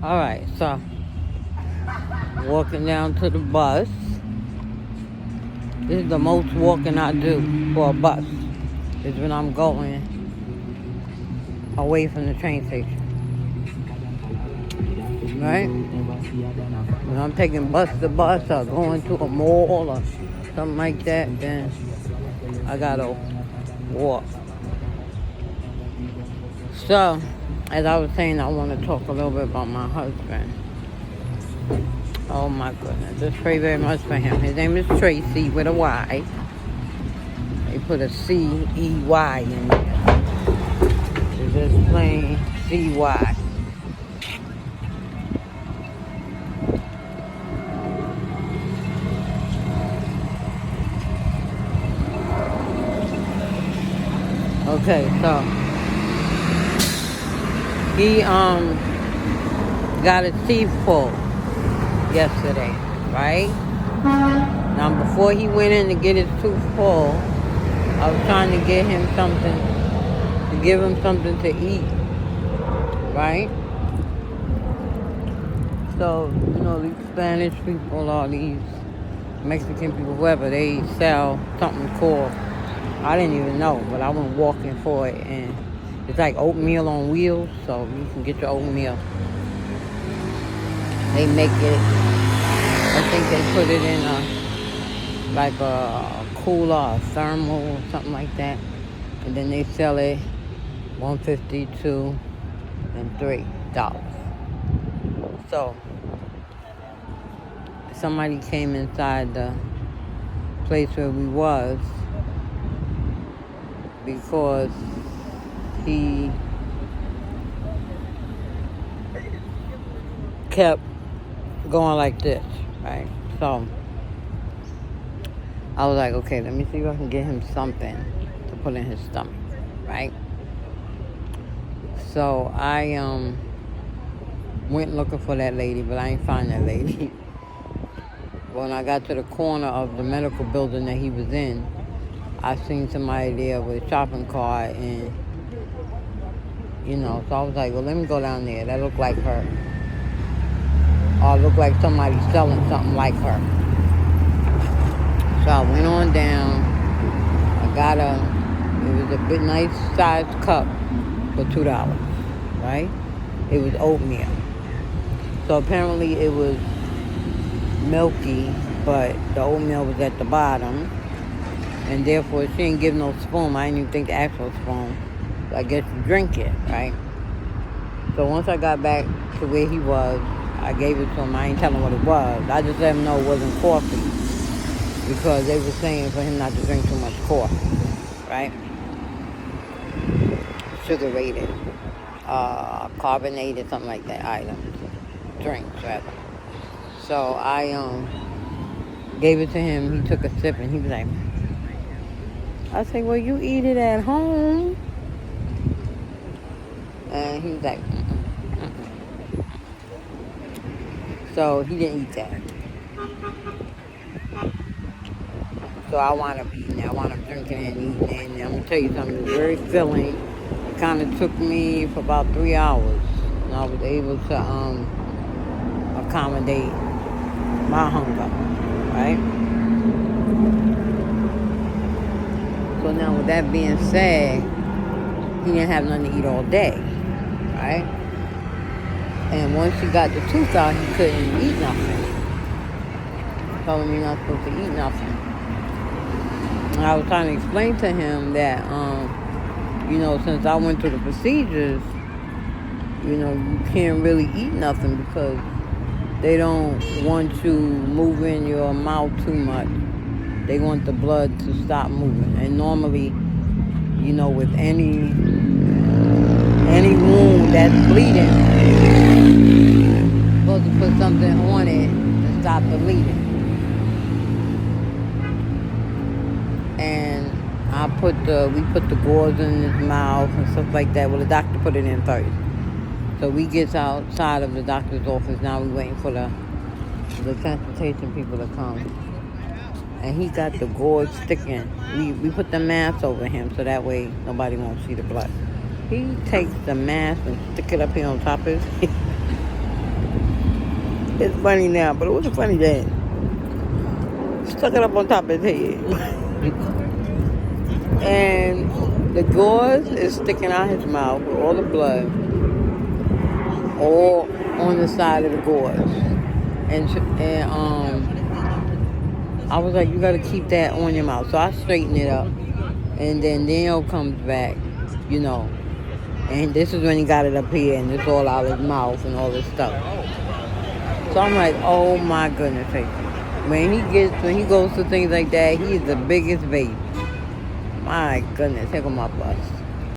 Alright, so walking down to the bus. This is the most walking I do for a bus. Is when I'm going away from the train station. Right? When I'm taking bus to bus or going to a mall or something like that, then I gotta walk. So, as I was saying, I want to talk a little bit about my husband. Oh my goodness. Just pray very much for him. His name is Tracy with a Y. They put a C-E-Y in there. It's just plain C-Y. Okay, so he got his teeth pulled yesterday, right? Now before he went in to get his tooth pulled, I was trying to get him something, to give him something to eat, right? So, you know, these Spanish people or these Mexican people, whoever, they sell something called, I didn't even know, but I went walking for it, and it's like oatmeal on wheels, so you can get your oatmeal. They make it, I think they put it in like a cooler, a thermal, or something like that. And then they sell it $1.50, $2, and $3. So, somebody came inside the place where we was because he kept going like this, right? So I was like, okay, let me see if I can get him something to put in his stomach, right? So I went looking for that lady, but I ain't find that lady. When I got to the corner of the medical building that he was in, I seen somebody there with a shopping cart, and you know, so I was like, well, let me go down there. That looked like her. Or looked like somebody selling something like her. So I went on down. I got it was a big nice sized cup for $2, right? It was oatmeal. So apparently it was milky, but the oatmeal was at the bottom. And therefore she didn't give no spoon. I didn't even think the actual spoon. So I guess you drink it, right? So once I got back to where he was, I gave it to him. I ain't telling him what it was. I just let him know it wasn't coffee, because they were saying for him not to drink too much coffee, right? Sugar rated, carbonated, something like that, items, drinks rather. So I gave it to him. He took a sip and he was like, I said, well, you eat it at home. And he was like, So he didn't eat that. So I wound up eating it. I wound up drinking it and eating it. And I'm going to tell you something, it was very filling. It kind of took me for about 3 hours. And I was able to accommodate my hunger, right? So now with that being said, he didn't have nothing to eat all day, right? And once he got the tooth out, he couldn't eat nothing. Told him you're not supposed to eat nothing. And I was trying to explain to him that, you know, since I went through the procedures, you know, you can't really eat nothing because they don't want to move in your mouth too much. They want the blood to stop moving. And normally, you know, with any wound that's bleeding, you're supposed to put something on it to stop the bleeding. And we put the gauze in his mouth and stuff like that. Well, the doctor put it in first. So we get outside of the doctor's office. Now we're waiting for the transportation people to come. And he got the gauze sticking. We put the mask over him so that way nobody won't see the blood. He takes the mask and stick it up here on top of his head. It's funny now, but it wasn't funny then. Stuck it up on top of his head. And the gauze is sticking out his mouth with all the blood, all on the side of the gauze. And I was like, you got to keep that on your mouth. So I straightened it up. And then Daniel comes back, you know. And this is when he got it up here, and it's all out of his mouth and all this stuff. So I'm like, oh my goodness. When he goes to things like that, he is the biggest baby. My goodness, here come my bus.